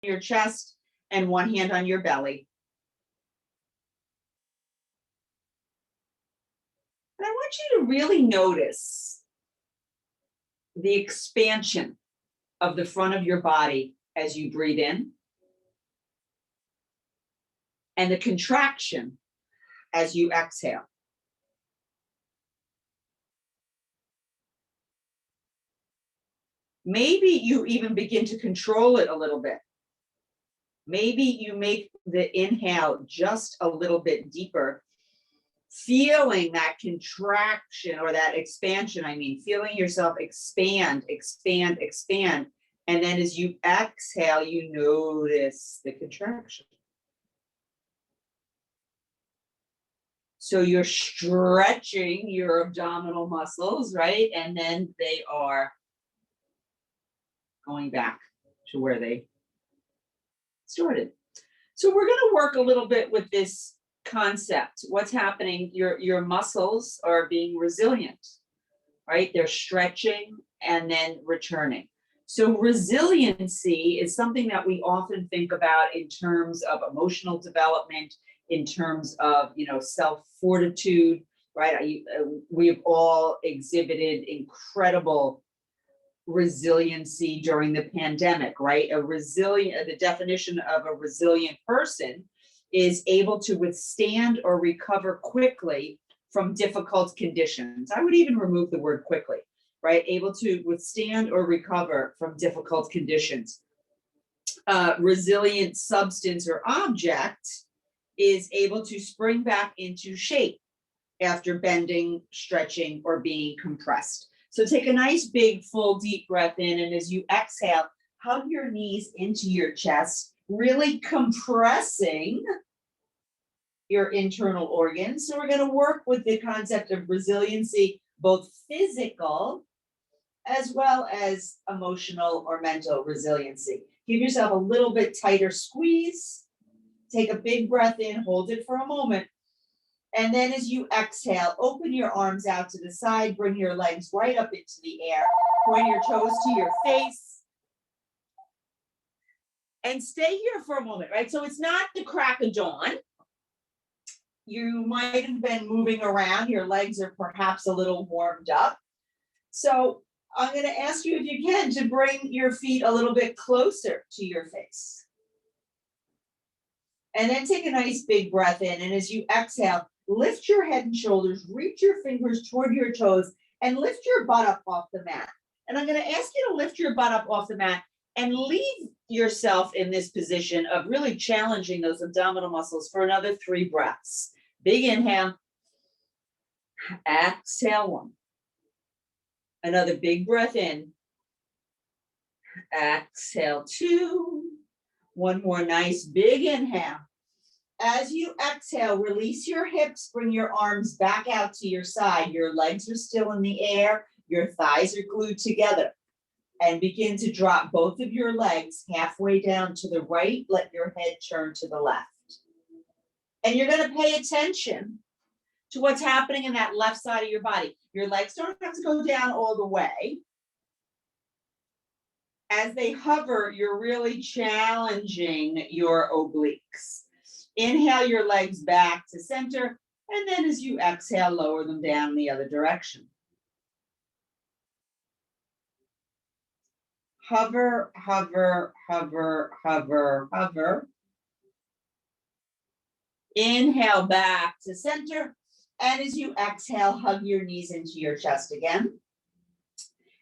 your chest and one hand on your belly. And I want you to really notice the expansion of the front of your body as you breathe in, and the contraction as you exhale. Maybe you even begin to control it a little bit. Maybe you make the inhale just a little bit deeper, feeling that contraction or that expansion, feeling yourself expand, expand, expand. And then as you exhale, you notice the contraction. So you're stretching your abdominal muscles, right? And then they are going back to where they started. So we're going to work a little bit with this concept. What's happening? Your muscles are being resilient, right? They're stretching and then returning. So resiliency is something that we often think about in terms of emotional development, in terms of, self-fortitude, right? We've all exhibited incredible resiliency during the pandemic, right? The definition of a resilient person is able to withstand or recover quickly from difficult conditions. I would even remove the word quickly, right? Able to withstand or recover from difficult conditions. Resilient substance or object is able to spring back into shape after bending, stretching, or being compressed. So take a nice, big, full, deep breath in, and as you exhale, hug your knees into your chest, really compressing your internal organs. So we're going to work with the concept of resiliency, both physical as well as emotional or mental resiliency. Give yourself a little bit tighter squeeze. Take a big breath in, hold it for a moment. And then as you exhale, open your arms out to the side, bring your legs right up into the air, point your toes to your face, and stay here for a moment, right? So it's not the crack of dawn. You might have been moving around. Your legs are perhaps a little warmed up. So I'm going to ask you, if you can, to bring your feet a little bit closer to your face. And then take a nice big breath in. And as you exhale, lift your head and shoulders, reach your fingers toward your toes, and lift your butt up off the mat. And I'm going to ask you to lift your butt up off the mat and leave yourself in this position of really challenging those abdominal muscles for another 3 breaths. Big inhale. Exhale 1. Another big breath in. Exhale 2. One more nice big inhale. As you exhale, release your hips, bring your arms back out to your side. Your legs are still in the air. Your thighs are glued together. And begin to drop both of your legs halfway down to the right. Let your head turn to the left. And you're going to pay attention to what's happening in that left side of your body. Your legs don't have to go down all the way. As they hover, you're really challenging your obliques. Inhale your legs back to center, and then as you exhale, lower them down the other direction. Hover, hover, hover, hover, hover. Inhale back to center, and as you exhale, hug your knees into your chest again.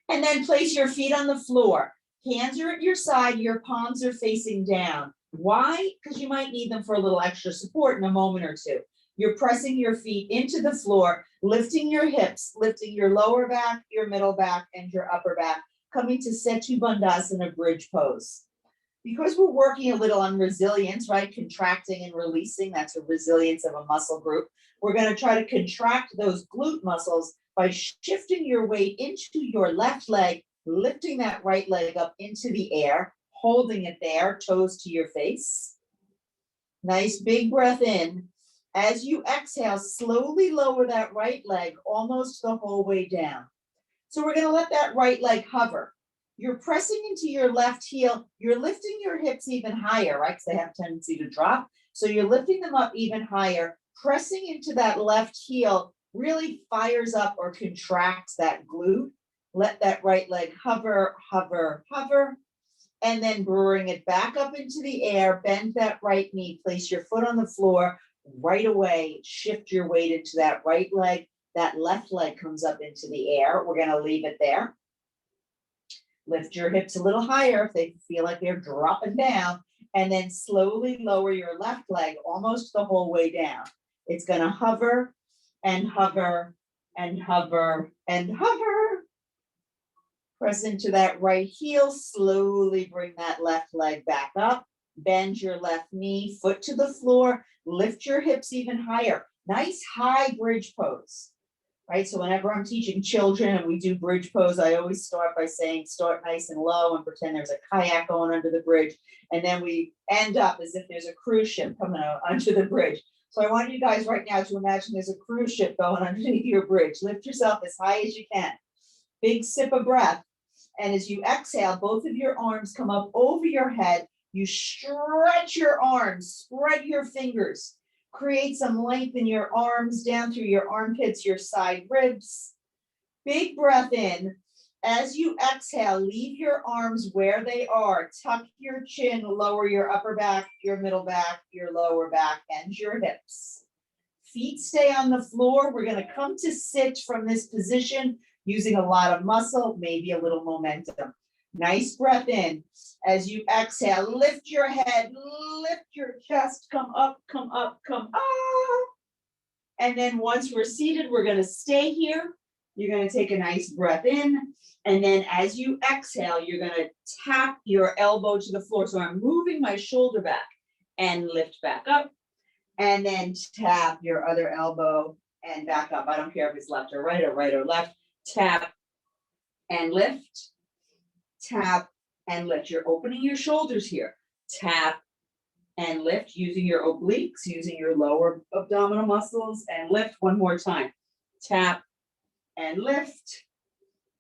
And then place your feet on the floor. Hands are at your side, your palms are facing down. Why? Because you might need them for a little extra support in a moment or two. You're pressing your feet into the floor, lifting your hips, lifting your lower back, your middle back, and your upper back, coming to Setu Bandhasana bridge pose. Because we're working a little on resilience, right? Contracting and releasing, that's a resilience of a muscle group. We're going to try to contract those glute muscles by shifting your weight into your left leg, lifting that right leg up into the air, holding it there, toes to your face. Nice big breath in. As you exhale, slowly lower that right leg almost the whole way down. So we're going to let that right leg hover. You're pressing into your left heel. You're lifting your hips even higher, right? Because they have a tendency to drop. So you're lifting them up even higher. Pressing into that left heel really fires up or contracts that glute. Let that right leg hover, hover, hover. And then bring it back up into the air. Bend that right knee. Place your foot on the floor. Right away, shift your weight into that right leg. That left leg comes up into the air. We're going to leave it there. Lift your hips a little higher if they feel like they're dropping down, and then slowly lower your left leg almost the whole way down. It's going to hover and hover and hover and hover. Press into that right heel, slowly bring that left leg back up. Bend your left knee, foot to the floor, lift your hips even higher. Nice high bridge pose. Right, so whenever I'm teaching children and we do bridge pose, I always start by saying start nice and low and pretend there's a kayak going under the bridge, and then we end up as if there's a cruise ship coming out under the bridge. So I want you guys right now to imagine there's a cruise ship going underneath your bridge. Lift yourself as high as you can. Big sip of breath, and as you exhale, both of your arms come up over your head. You stretch your arms, spread your fingers. Create some length in your arms down through your armpits, your side ribs. Big breath in. As you exhale, leave your arms where they are. Tuck your chin, lower your upper back, your middle back, your lower back, and your hips. Feet stay on the floor. We're going to come to sit from this position using a lot of muscle, maybe a little momentum. Nice breath in. As you exhale, lift your head, lift your chest, come up, come up, come up. And then once we're seated, we're going to stay here. You're going to take a nice breath in. And then as you exhale, you're going to tap your elbow to the floor. So I'm moving my shoulder back and lift back up. And then tap your other elbow and back up. I don't care if it's left or right or left. Tap and lift. Tap and lift. You're opening your shoulders here. Tap and lift using your obliques, using your lower abdominal muscles, and lift one more time. Tap and lift.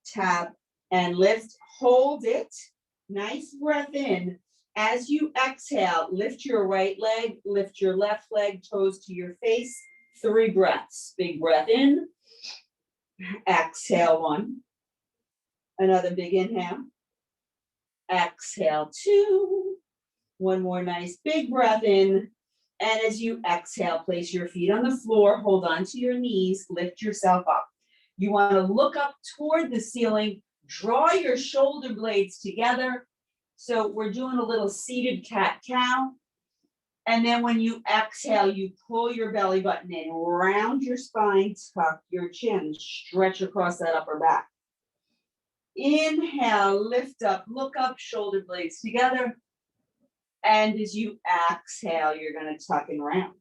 Tap and lift. Hold it. Nice breath in. As you exhale, lift your right leg, lift your left leg, toes to your face. 3 breaths. Big breath in. Exhale 1. Another big inhale. Exhale 2. One more nice big breath in. And as you exhale, place your feet on the floor, hold on to your knees, lift yourself up. You want to look up toward the ceiling, draw your shoulder blades together. So we're doing a little seated cat-cow. And then when you exhale, you pull your belly button in, round your spine, tuck your chin, stretch across that upper back. Inhale, lift up, look up, shoulder blades together. And as you exhale, you're going to tuck and round.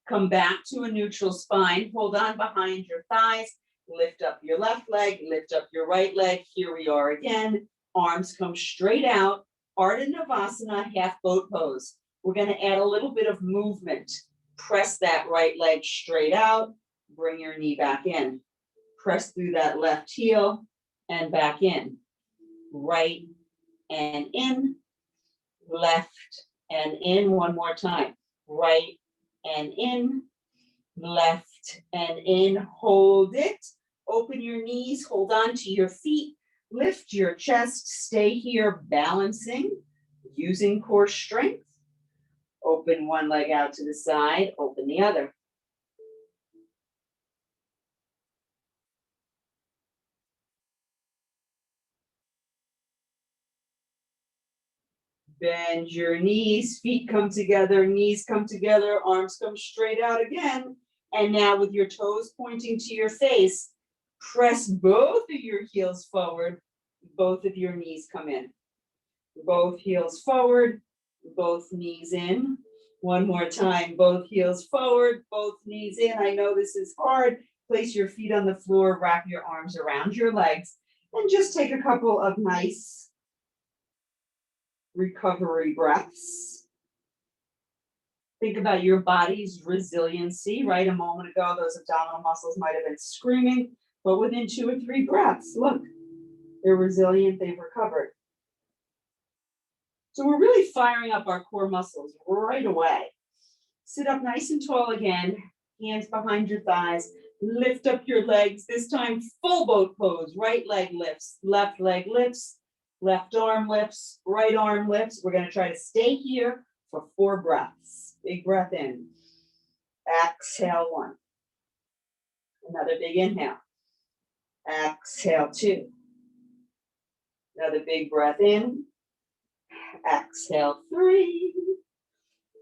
Come back to a neutral spine. Hold on behind your thighs. Lift up your left leg, lift up your right leg. Here we are again. Arms come straight out. Ardha Navasana, half boat pose. We're going to add a little bit of movement. Press that right leg straight out. Bring your knee back in. Press through that left heel and back in. Right and in. Left and in. One more time. Right and in. Left and in. Hold it. Open your knees. Hold on to your feet. Lift your chest. Stay here balancing, using core strength. Open one leg out to the side. Open the other. Bend your knees, feet come together, knees come together, arms come straight out again. And now with your toes pointing to your face, press both of your heels forward, both of your knees come in. Both heels forward, both knees in. One more time, both heels forward, both knees in. I know this is hard. Place your feet on the floor, wrap your arms around your legs, and just take a couple of nice recovery breaths. Think about your body's resiliency, right? A moment ago, those abdominal muscles might have been screaming, but within 2 or 3 breaths, look, They're resilient, they've recovered. So we're really firing up our core muscles right away. Sit up nice and tall again, hands behind your thighs, lift up your legs, this time full boat pose, right leg lifts, left leg lifts, left arm lifts, right arm lifts. We're gonna try to stay here for 4 breaths. Big breath in, exhale 1. Another big inhale, exhale 2. Another big breath in, exhale 3.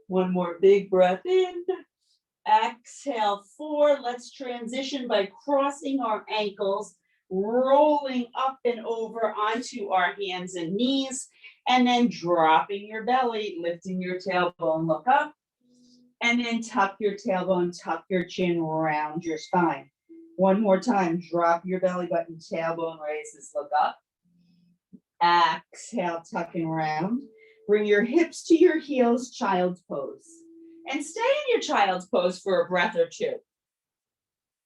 One more big breath in, exhale 4. Let's transition by crossing our ankles, rolling up and over onto our hands and knees, and then dropping your belly, lifting your tailbone, look up, and then tuck your tailbone, tuck your chin, round your spine. One more time, drop your belly button, tailbone raises, look up. Exhale, tuck and round. Bring your hips to your heels, child's pose. And stay in your child's pose for a breath or 2.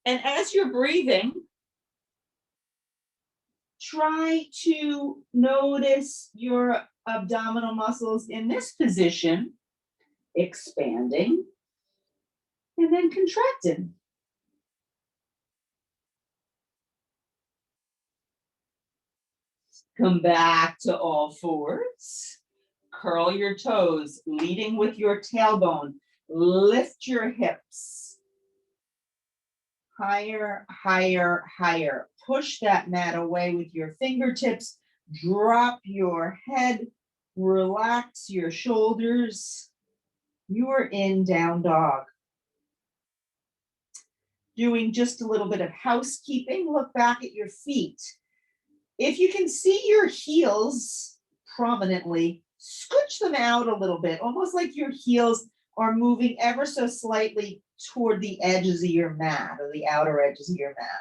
And as you're breathing, try to notice your abdominal muscles in this position, expanding and then contracting. Come back to all fours. Curl your toes, leading with your tailbone. Lift your hips. Higher, higher, higher. Push that mat away with your fingertips. Drop your head. Relax your shoulders. You are in down dog. Doing just a little bit of housekeeping. Look back at your feet. If you can see your heels prominently, scooch them out a little bit, almost like your heels are moving ever so slightly toward the edges of your mat or the outer edges of your mat.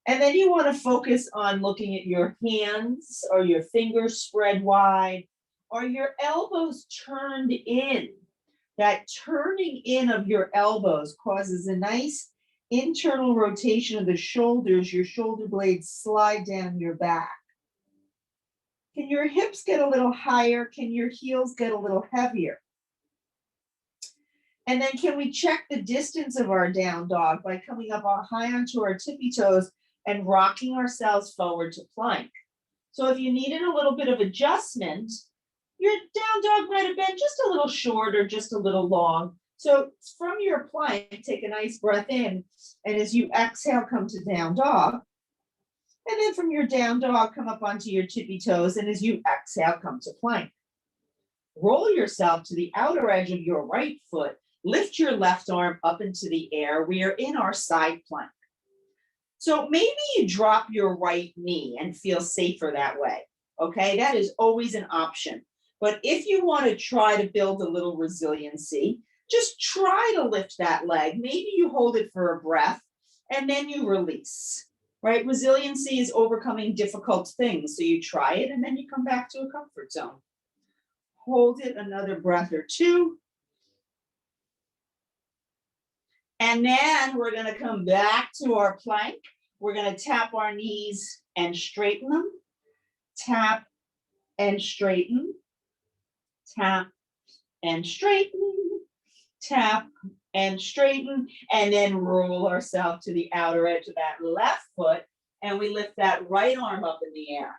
And then you want to focus on looking at your hands or your fingers spread wide or your elbows turned in. That turning in of your elbows causes a nice internal rotation of the shoulders. Your shoulder blades slide down your back. Can your hips get a little higher? Can your heels get a little heavier? And then can we check the distance of our down dog by coming up high onto our tippy toes and rocking ourselves forward to plank? So if you needed a little bit of adjustment, your down dog might have been just a little short or just a little long. So from your plank, take a nice breath in, and as you exhale, come to down dog. And then from your down dog, come up onto your tippy toes, and as you exhale, come to plank. Roll yourself to the outer edge of your right foot. Lift your left arm up into the air. We are in our side plank. So maybe you drop your right knee and feel safer that way. Okay, that is always an option. But if you want to try to build a little resiliency, just try to lift that leg. Maybe you hold it for a breath and then you release, right? Resiliency is overcoming difficult things. So you try it and then you come back to a comfort zone. Hold it another breath or 2. And then we're going to come back to our plank. We're going to tap our knees and straighten them. Tap and straighten. Tap and straighten. Tap and straighten, and then roll ourselves to the outer edge of that left foot, and we lift that right arm up in the air.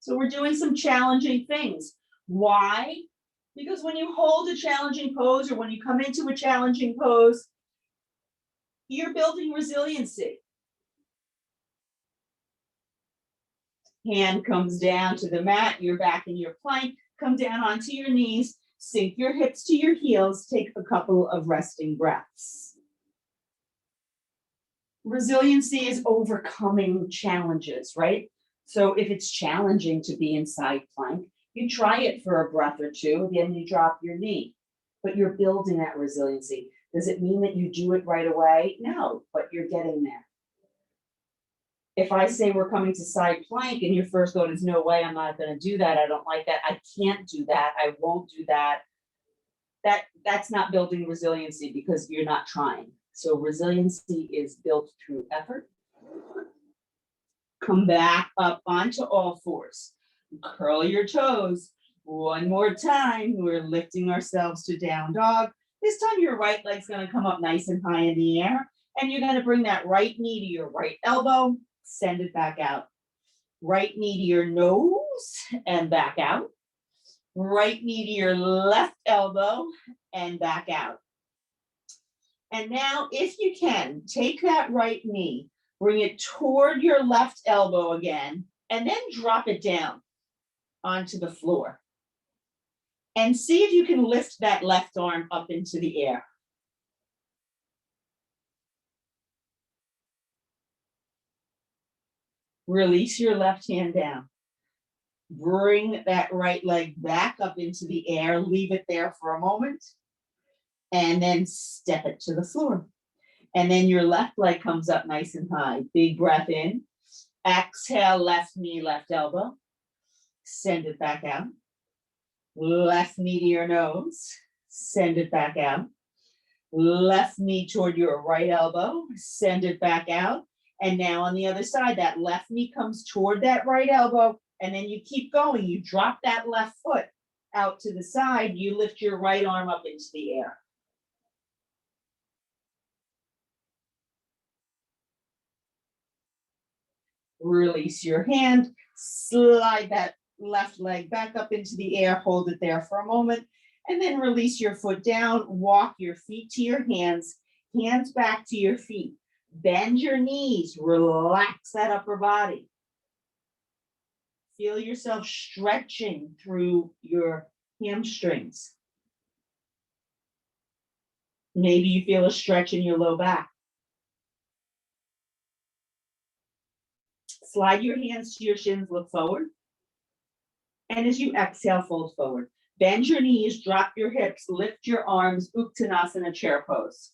So we're doing some challenging things. Why? Because when you hold a challenging pose or when you come into a challenging pose, you're building resiliency. Hand comes down to the mat, you're back in your plank, come down onto your knees, sink your hips to your heels, take a couple of resting breaths. Resiliency is overcoming challenges, right? So if it's challenging to be in side plank, you try it for a breath or 2, then you drop your knee, but you're building that resiliency. Does it mean that you do it right away? No, but you're getting there. If I say we're coming to side plank and your first thought is, no way, I'm not going to do that. I don't like that. I can't do that. I won't do that. That's not building resiliency because you're not trying. So resiliency is built through effort. Come back up onto all fours. Curl your toes. One more time. We're lifting ourselves to down dog. This time your right leg's gonna come up nice and high in the air, and you're gonna bring that right knee to your right elbow, send it back out. Right knee to your nose and back out. Right knee to your left elbow and back out. And now, if you can, take that right knee, bring it toward your left elbow again, and then drop it down onto the floor. And see if you can lift that left arm up into the air. Release your left hand down. Bring that right leg back up into the air. Leave it there for a moment. And then step it to the floor. And then your left leg comes up nice and high. Big breath in. Exhale, left knee, left elbow. Send it back out. Left knee to your nose. Send it back out. Left knee toward your right elbow. Send it back out. And now on the other side, that left knee comes toward that right elbow. And then you keep going. You drop that left foot out to the side. You lift your right arm up into the air. Release your hand, slide that left leg back up into the air, hold it there for a moment, and then release your foot down, walk your feet to your hands back to your feet. Bend your knees, relax that upper body. Feel yourself stretching through your hamstrings. Maybe you feel a stretch in your low back. Slide your hands to your shins, look forward. And as you exhale, fold forward. Bend your knees, drop your hips, lift your arms, Uttanasana chair pose.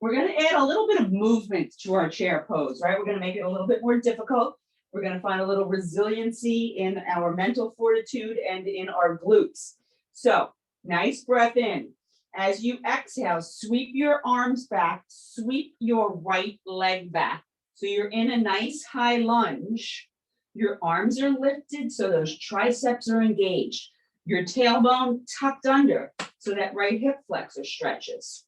We're going to add a little bit of movement to our chair pose, right? We're going to make it a little bit more difficult. We're going to find a little resiliency in our mental fortitude and in our glutes. So, nice breath in. As you exhale, sweep your arms back, sweep your right leg back. So you're in a nice high lunge. Your arms are lifted so those triceps are engaged. Your tailbone tucked under so that right hip flexor stretches.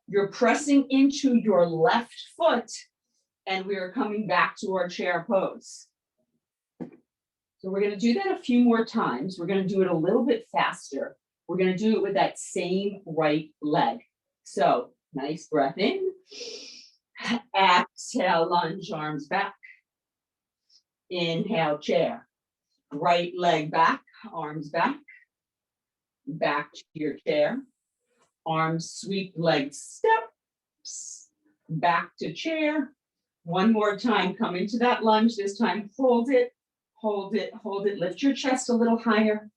You're pressing into your left foot, and we are coming back to our chair pose. So we're going to do that a few more times. We're going to do it a little bit faster. We're going to do it with that same right leg. So nice breath in. Exhale, lunge, arms back. Inhale, chair. Right leg back, arms back. Back to your chair. Arms sweep, legs steps. Back to chair. One more time, come into that lunge. This time, hold it, hold it, hold it. Lift your chest a little higher.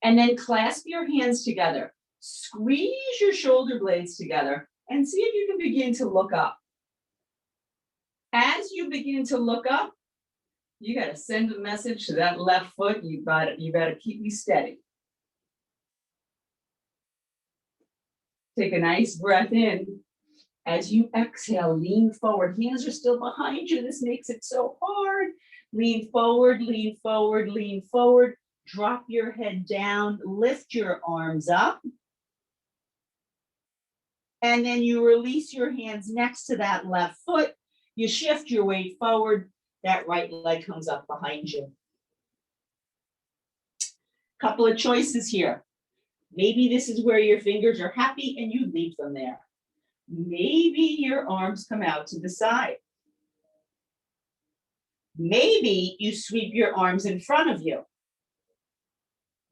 And then clasp your hands together. Squeeze your shoulder blades together and see if you can begin to look up. As you begin to look up, you got to send a message to that left foot. You better keep me steady. Take a nice breath in. As you exhale, lean forward. Hands are still behind you. This makes it so hard. Lean forward, lean forward, lean forward. Drop your head down. Lift your arms up. And then you release your hands next to that left foot. You shift your weight forward. That right leg comes up behind you. Couple of choices here. Maybe this is where your fingers are happy and you leave them there. Maybe your arms come out to the side. Maybe you sweep your arms in front of you.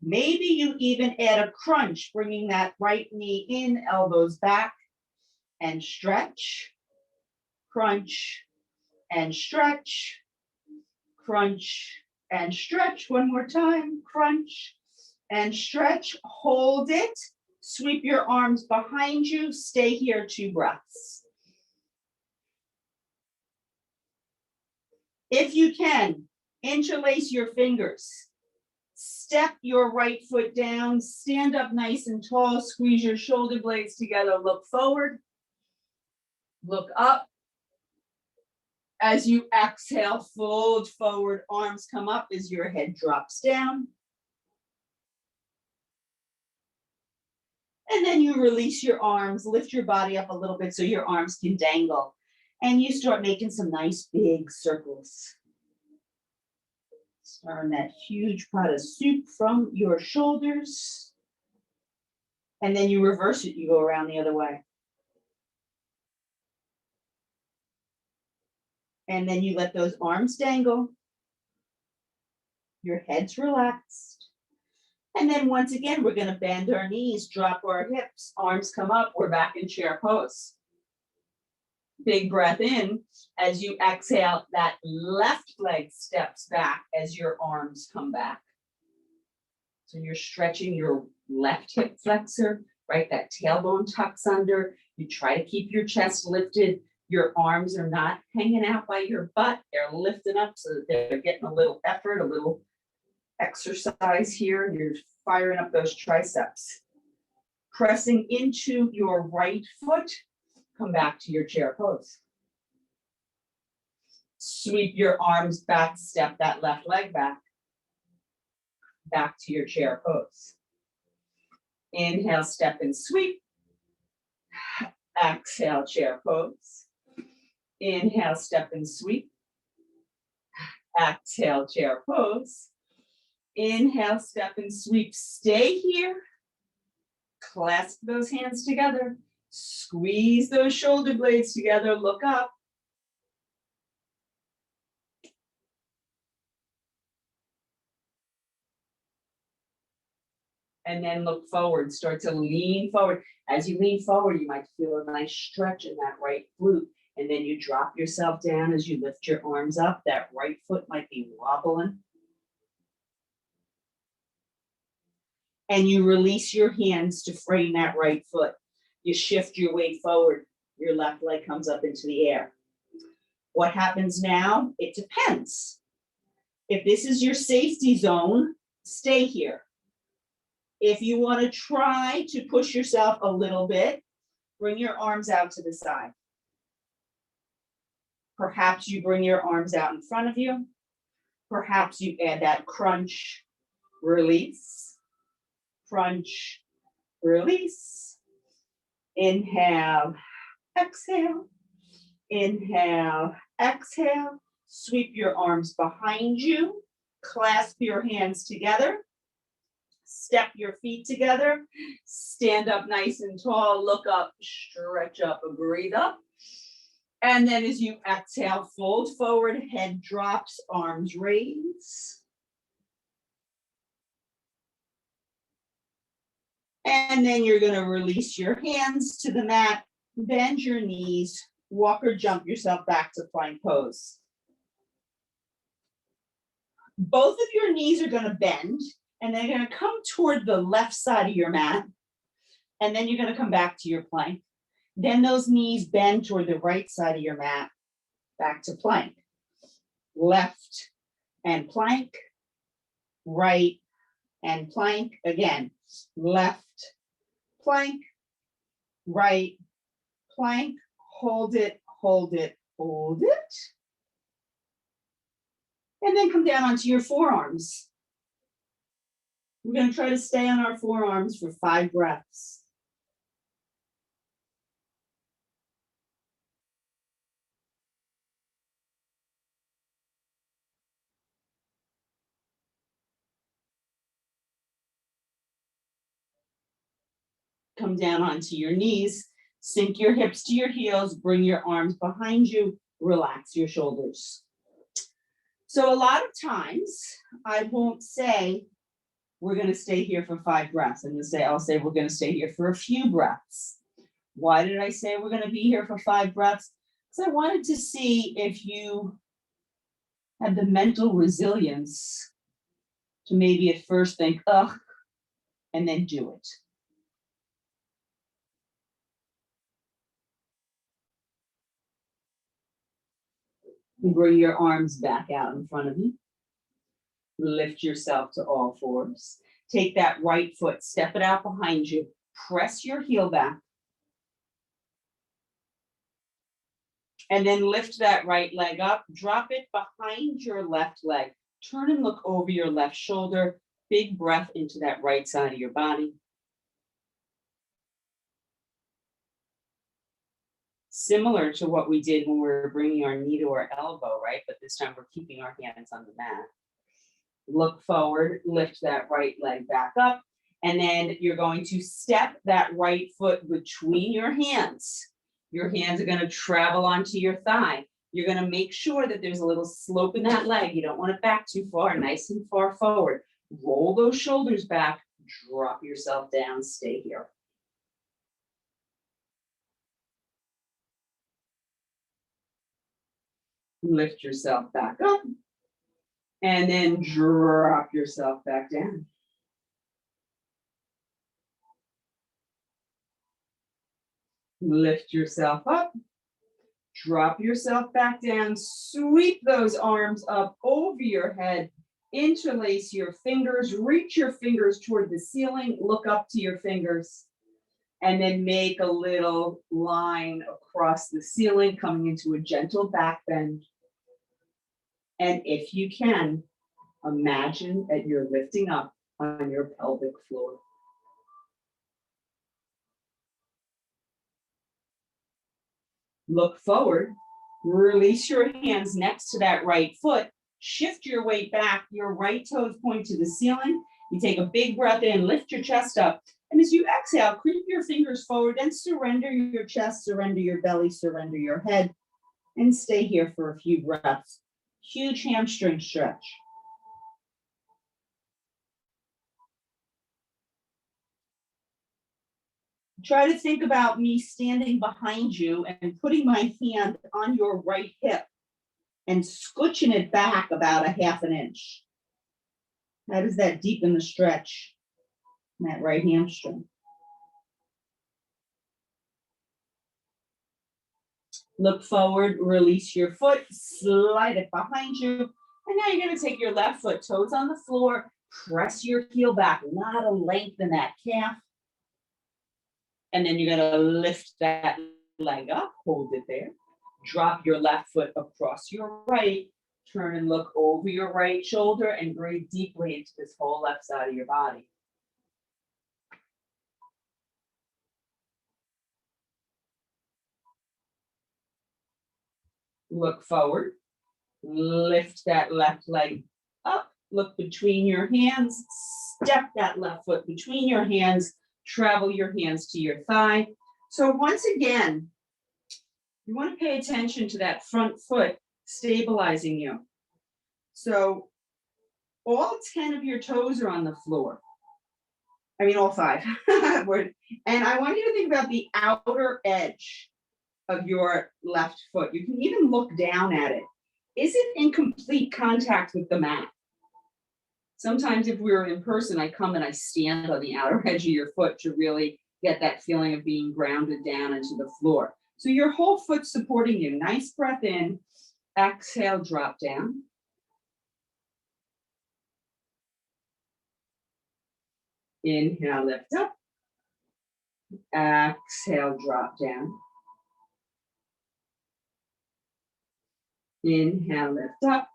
Maybe you even add a crunch, bringing that right knee in, elbows back, and stretch, crunch, and stretch, crunch, and stretch. One more time, crunch, and stretch. Hold it. Sweep your arms behind you. Stay here 2 breaths. If you can, interlace your fingers. Step your right foot down. Stand up nice and tall. Squeeze your shoulder blades together. Look forward. Look up. As you exhale, fold forward, arms come up as your head drops down. And then you release your arms, lift your body up a little bit so your arms can dangle. And you start making some nice big circles. Turn that huge pot of soup from your shoulders. And then you reverse it, you go around the other way. And then you let those arms dangle. Your head's relaxed. And then once again, we're going to bend our knees, drop our hips, arms come up, we're back in chair pose. Big breath in. As you exhale, that left leg steps back as your arms come back. So you're stretching your left hip flexor, right? That tailbone tucks under. You try to keep your chest lifted. Your arms are not hanging out by your butt. They're lifting up so that they're getting a little effort, a little exercise here. You're firing up those triceps. Pressing into your right foot, come back to your chair pose. Sweep your arms back, step that left leg back. Back to your chair pose. Inhale, step and sweep. Exhale, chair pose. Inhale, step and sweep. Exhale, chair pose. Inhale, step and sweep. Stay here. Clasp those hands together. Squeeze those shoulder blades together. Look up. And then look forward. Start to lean forward. As you lean forward, you might feel a nice stretch in that right glute. And then you drop yourself down as you lift your arms up. That right foot might be wobbling. And you release your hands to frame that right foot. You shift your weight forward. Your left leg comes up into the air. What happens now? It depends. If this is your safety zone, stay here. If you want to try to push yourself a little bit, bring your arms out to the side. Perhaps you bring your arms out in front of you. Perhaps you add that crunch, release, crunch, release. Inhale, exhale. Inhale, exhale. Sweep your arms behind you. Clasp your hands together. Step your feet together. Stand up nice and tall. Look up, stretch up, and breathe up. And then as you exhale, fold forward, head drops, arms raise. And then you're going to release your hands to the mat, bend your knees, walk or jump yourself back to plank pose. Both of your knees are going to bend, and they're going to come toward the left side of your mat. And then you're going to come back to your plank. Then those knees bend toward the right side of your mat, back to plank. Left and plank, right and plank. Again, left, plank, right, plank. Hold it, hold it, hold it. And then come down onto your forearms. We're going to try to stay on our forearms for 5 breaths. Come down onto your knees, sink your hips to your heels, bring your arms behind you, relax your shoulders. So a lot of times I won't say we're going to stay here for 5 breaths. I'll say we're going to stay here for a few breaths. Why did I say we're going to be here for 5 breaths? Because I wanted to see if you had the mental resilience to maybe at first think, ugh, and then do it. Bring your arms back out in front of you. Lift yourself to all fours. Take that right foot, step it out behind you. Press your heel back. And then lift that right leg up, drop it behind your left leg. Turn and look over your left shoulder. Big breath into that right side of your body. Similar to what we did when we were bringing our knee to our elbow, right? But this time we're keeping our hands on the mat. Look forward, lift that right leg back up, and then you're going to step that right foot between your hands. Your hands are going to travel onto your thigh. You're going to make sure that there's a little slope in that leg. You don't want it back too far, nice and far forward. Roll those shoulders back, drop yourself down, stay here. Lift yourself back up, and then drop yourself back down. Lift yourself up, drop yourself back down, sweep those arms up over your head, interlace your fingers, reach your fingers toward the ceiling, look up to your fingers, and then make a little line across the ceiling, coming into a gentle back bend. And if you can, imagine that you're lifting up on your pelvic floor. Look forward, release your hands next to that right foot, shift your weight back, your right toes point to the ceiling. You take a big breath in, lift your chest up, and as you exhale, creep your fingers forward and surrender your chest, surrender your belly, surrender your head, and stay here for a few breaths. Huge hamstring stretch. Try to think about me standing behind you and putting my hand on your right hip and scooching it back about a half an inch. How does that deepen the stretch in that right hamstring? Look forward, release your foot, slide it behind you. And now you're going to take your left foot, toes on the floor, press your heel back, a lot of length in that calf. And then you're going to lift that leg up, hold it there. Drop your left foot across your right, turn and look over your right shoulder and breathe deeply into this whole left side of your body. Look forward, lift that left leg up, look between your hands, step that left foot between your hands, travel your hands to your thigh. So once again, you want to pay attention to that front foot stabilizing you. So all 10 of your toes are on the floor. I mean, all 5. And I want you to think about the outer edge of your left foot. You can even look down at it. Is it in complete contact with the mat? Sometimes if we were in person, I come and I stand on the outer edge of your foot to really get that feeling of being grounded down into the floor. So your whole foot's supporting you. Nice breath in. Exhale, drop down. Inhale, lift up. Exhale, drop down. Inhale, lift up.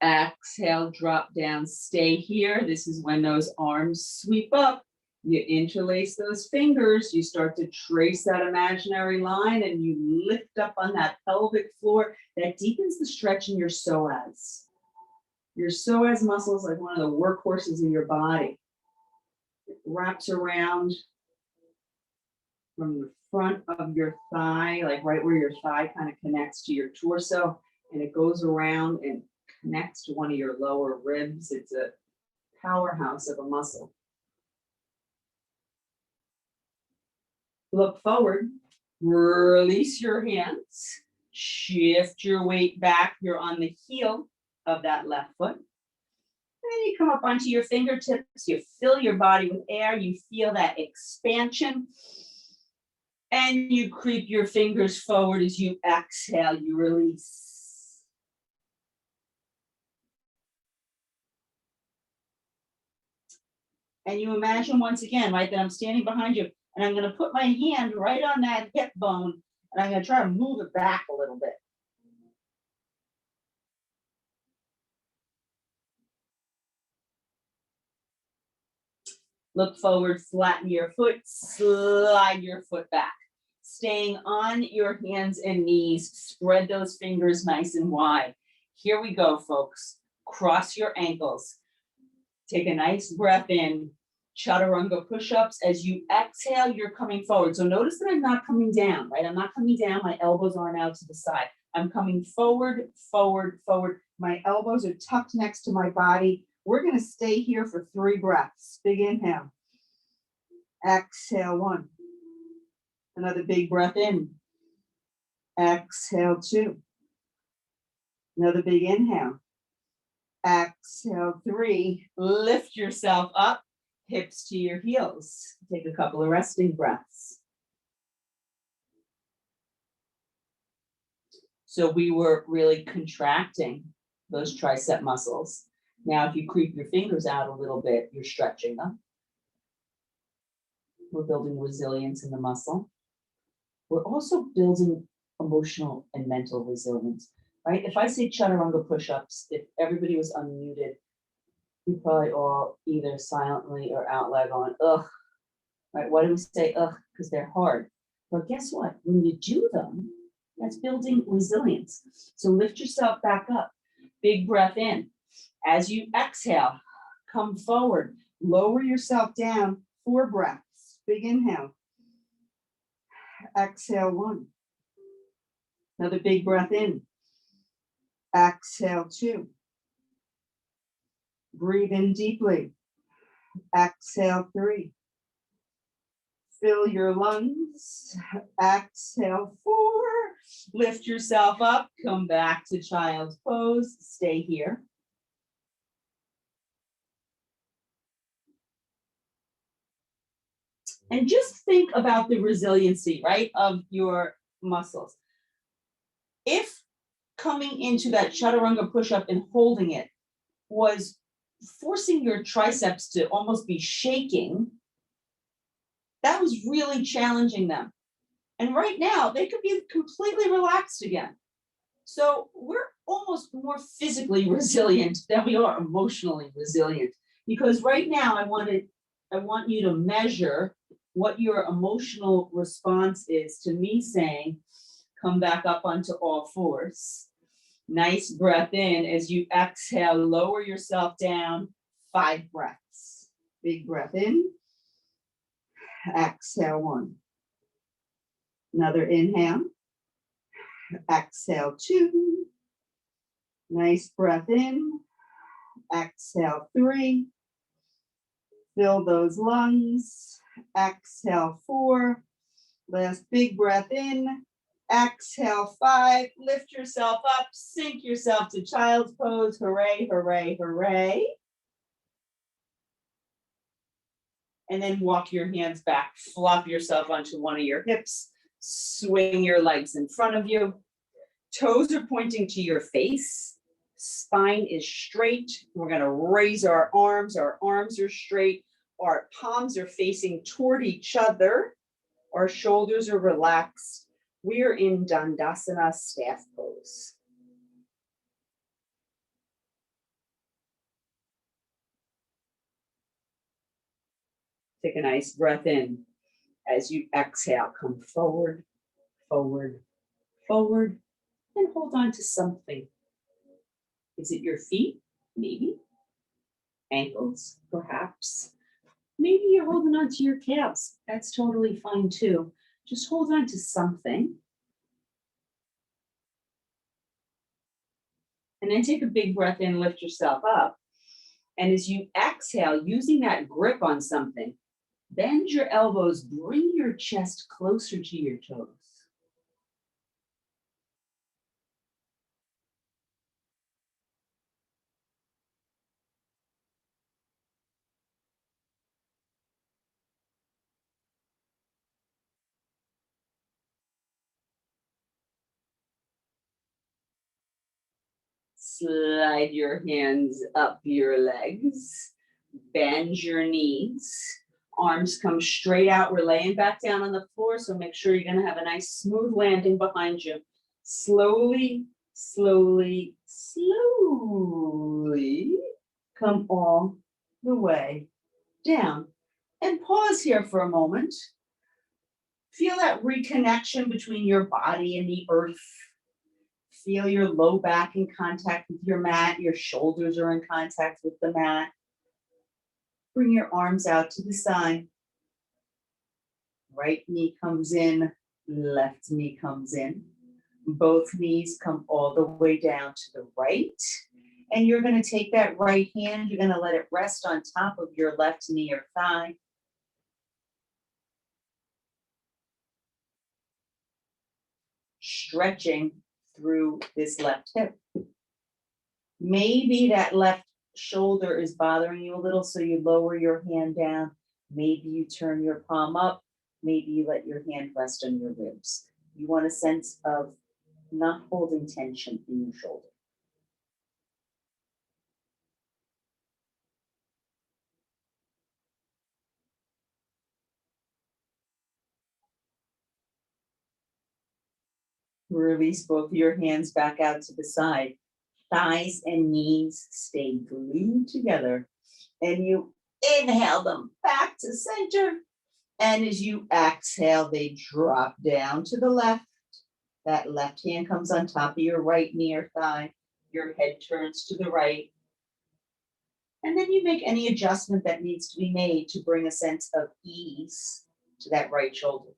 Exhale, drop down. Stay here. This is when those arms sweep up. You interlace those fingers. You start to trace that imaginary line and you lift up on that pelvic floor. That deepens the stretch in your psoas. Your psoas muscle is like one of the workhorses in your body. It wraps around from the front of your thigh, like right where your thigh kind of connects to your torso, and it goes around and connects to one of your lower ribs. It's a powerhouse of a muscle. Look forward, release your hands, shift your weight back. You're on the heel of that left foot. And you come up onto your fingertips, you fill your body with air, you feel that expansion. And you creep your fingers forward as you exhale, you release. And you imagine once again, right, that I'm standing behind you and I'm going to put my hand right on that hip bone And I'm going to try to move it back a little bit. Look forward, flatten your foot, slide your foot back. Staying on your hands and knees, spread those fingers nice and wide. Here we go, folks. Cross your ankles. Take a nice breath in. Chaturanga push-ups. As you exhale, you're coming forward. So notice that I'm not coming down, right? I'm not coming down. My elbows aren't out to the side. I'm coming forward, forward, forward. My elbows are tucked next to my body. We're going to stay here for 3 breaths. Big inhale. Exhale, 1. Another big breath in. Exhale, 2. Another big inhale. Exhale, 3. Lift yourself up, hips to your heels. Take a couple of resting breaths. So we were really contracting those tricep muscles. Now, if you creep your fingers out a little bit, you're stretching them. We're building resilience in the muscle. We're also building emotional and mental resilience, right? If I say chaturanga push-ups, if everybody was unmuted, you probably all either silently or out loud going, ugh, right? Why do we say ugh? Because they're hard. But guess what? When you do them, that's building resilience. So lift yourself back up. Big breath in. As you exhale, come forward. Lower yourself down. 4 breaths. Big inhale. Exhale, 1. Another big breath in. Exhale, 2. Breathe in deeply. Exhale, 3. Fill your lungs. Exhale, 4. Lift yourself up. Come back to child's pose. Stay here. And just think about the resiliency, right, of your muscles. If coming into that chaturanga push-up and holding it was forcing your triceps to almost be shaking, that was really challenging them. And right now, they could be completely relaxed again. So we're almost more physically resilient than we are emotionally resilient. Because right now, I want you to measure what your emotional response is to me saying, come back up onto all 4s. Nice breath in. As you exhale, lower yourself down. 5 breaths. Big breath in. Exhale, 1. Another inhale. Exhale, 2. Nice breath in. Exhale, 3. Fill those lungs. Exhale, 4. Last big breath in. Exhale, 5. Lift yourself up. Sink yourself to child's pose. Hooray, hooray, hooray. And then walk your hands back. Flop yourself onto one of your hips. Swing your legs in front of you. Toes are pointing to your face. Spine is straight. We're going to raise our arms. Our arms are straight. Our palms are facing toward each other. Our shoulders are relaxed. We are in Dandasana staff pose. Take a nice breath in. As you exhale, come forward, forward, forward, and hold on to something. Is it your feet? Maybe. Ankles, perhaps. Maybe you're holding on to your calves. That's totally fine too. Just hold on to something. And then take a big breath in, lift yourself up. And as you exhale, using that grip on something, bend your elbows, bring your chest closer to your toes. Slide your hands up your legs, bend your knees, Arms come straight out. We're laying back down on the floor, so make sure you're gonna have a nice smooth landing behind you. Slowly, slowly, slowly come all the way down. And pause here for a moment. Feel that reconnection between your body and the earth. Feel your low back in contact with your mat. Your shoulders are in contact with the mat. Bring your arms out to the side. Right knee comes in, left knee comes in. Both knees come all the way down to the right. And you're going to take that right hand, you're going to let it rest on top of your left knee or thigh. Stretching through this left hip. Maybe that left shoulder is bothering you a little, so you lower your hand down. Maybe you turn your palm up. Maybe you let your hand rest on your ribs. You want a sense of not holding tension in your shoulder. Release both of your hands back out to the side. Thighs and knees stay glued together. And you inhale them back to center. And as you exhale, they drop down to the left. That left hand comes on top of your right knee or thigh. Your head turns to the right. And then you make any adjustment that needs to be made to bring a sense of ease to that right shoulder.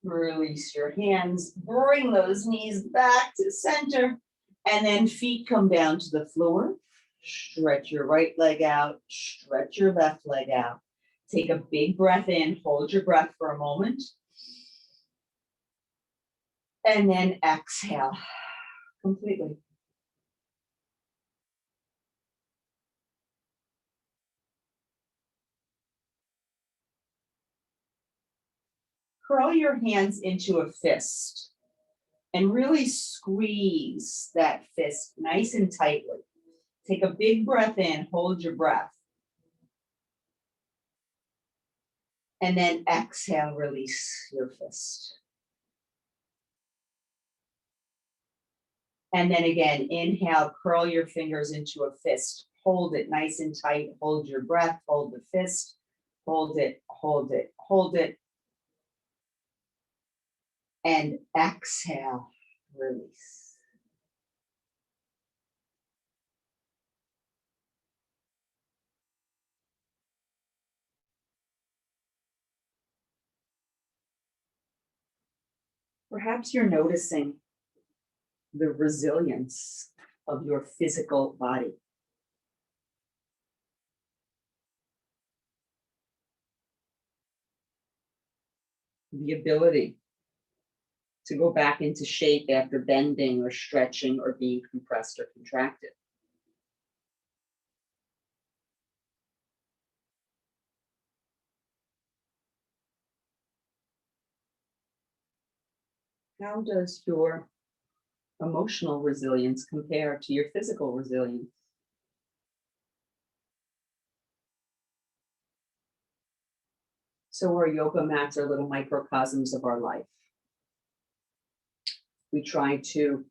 Release your hands, bring those knees back to center, and then feet come down to the floor. Stretch your right leg out, stretch your left leg out. Take a big breath in, hold your breath for a moment. And then exhale completely. Curl your hands into a fist and really squeeze that fist nice and tightly. Take a big breath in, hold your breath. And then exhale, release your fist. And then again, inhale, curl your fingers into a fist. Hold it nice and tight. Hold your breath, hold the fist. Hold it, hold it, hold it. And exhale, release. Perhaps you're noticing the resilience of your physical body. The ability to go back into shape after bending or stretching or being compressed or contracted. How does your emotional resilience compare to your physical resilience? So our yoga mats are little microcosms of our life. We try to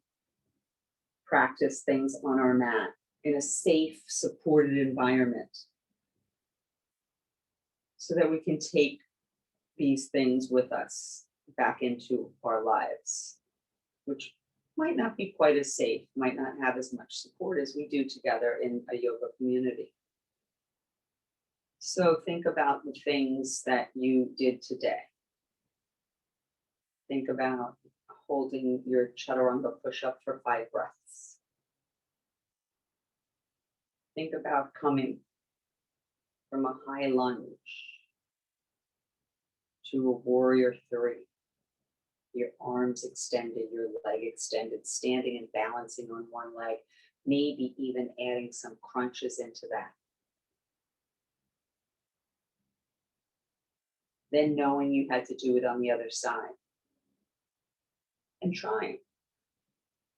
practice things on our mat in a safe, supported environment so that we can take these things with us back into our lives, which might not be quite as safe, might not have as much support as we do together in a yoga community. So think about the things that you did today. Think about holding your chaturanga push-up for 5 breaths. Think about coming from a high lunge to a warrior 3. Your arms extended, your leg extended, standing and balancing on one leg, maybe even adding some crunches into that. Then knowing you had to do it on the other side. And trying.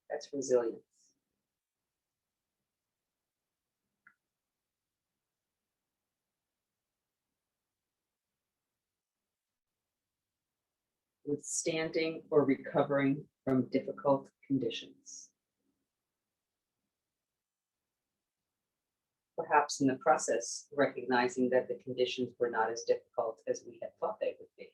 That's resilience. Withstanding or recovering from difficult conditions. Perhaps in the process, recognizing that the conditions were not as difficult as we had thought they would be.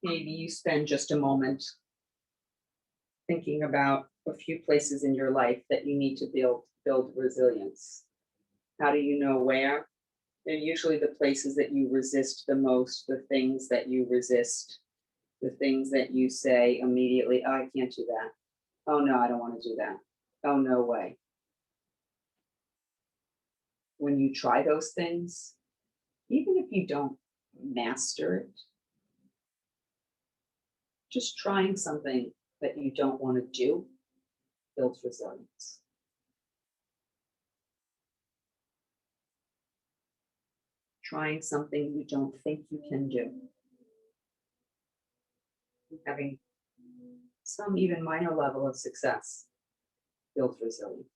Maybe you spend just a moment thinking about a few places in your life that you need to build resilience. How do you know where? They're usually the places that you resist the most, the things that you resist, the things that you say immediately, oh, I can't do that. Oh no, I don't want to do that. Oh, no way. When you try those things, even if you don't master it, just trying something that you don't want to do builds resilience. Trying something you don't think you can do. Having some even minor level of success builds resilience.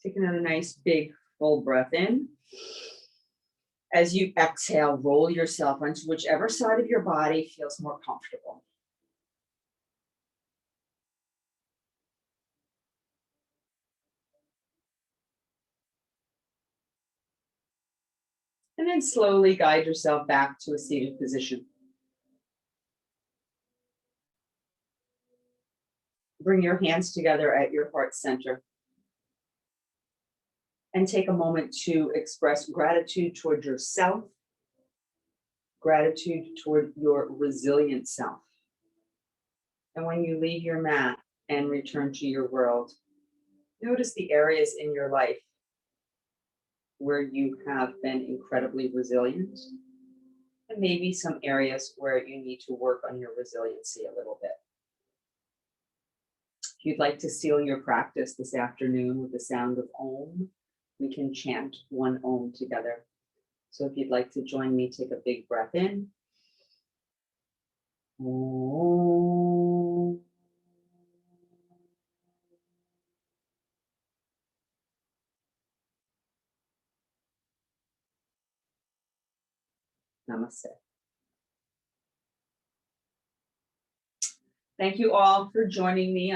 Take another nice big full breath in. As you exhale, roll yourself onto whichever side of your body feels more comfortable. And then slowly guide yourself back to a seated position. Bring your hands together at your heart center. And take a moment to express gratitude toward yourself, gratitude toward your resilient self. And when you leave your mat and return to your world, notice the areas in your life where you have been incredibly resilient, and maybe some areas where you need to work on your resiliency a little bit. If you'd like to seal your practice this afternoon with the sound of Om, we can chant one Om together. So if you'd like to join me, take a big breath in. Om. Namaste. Thank you all for joining me on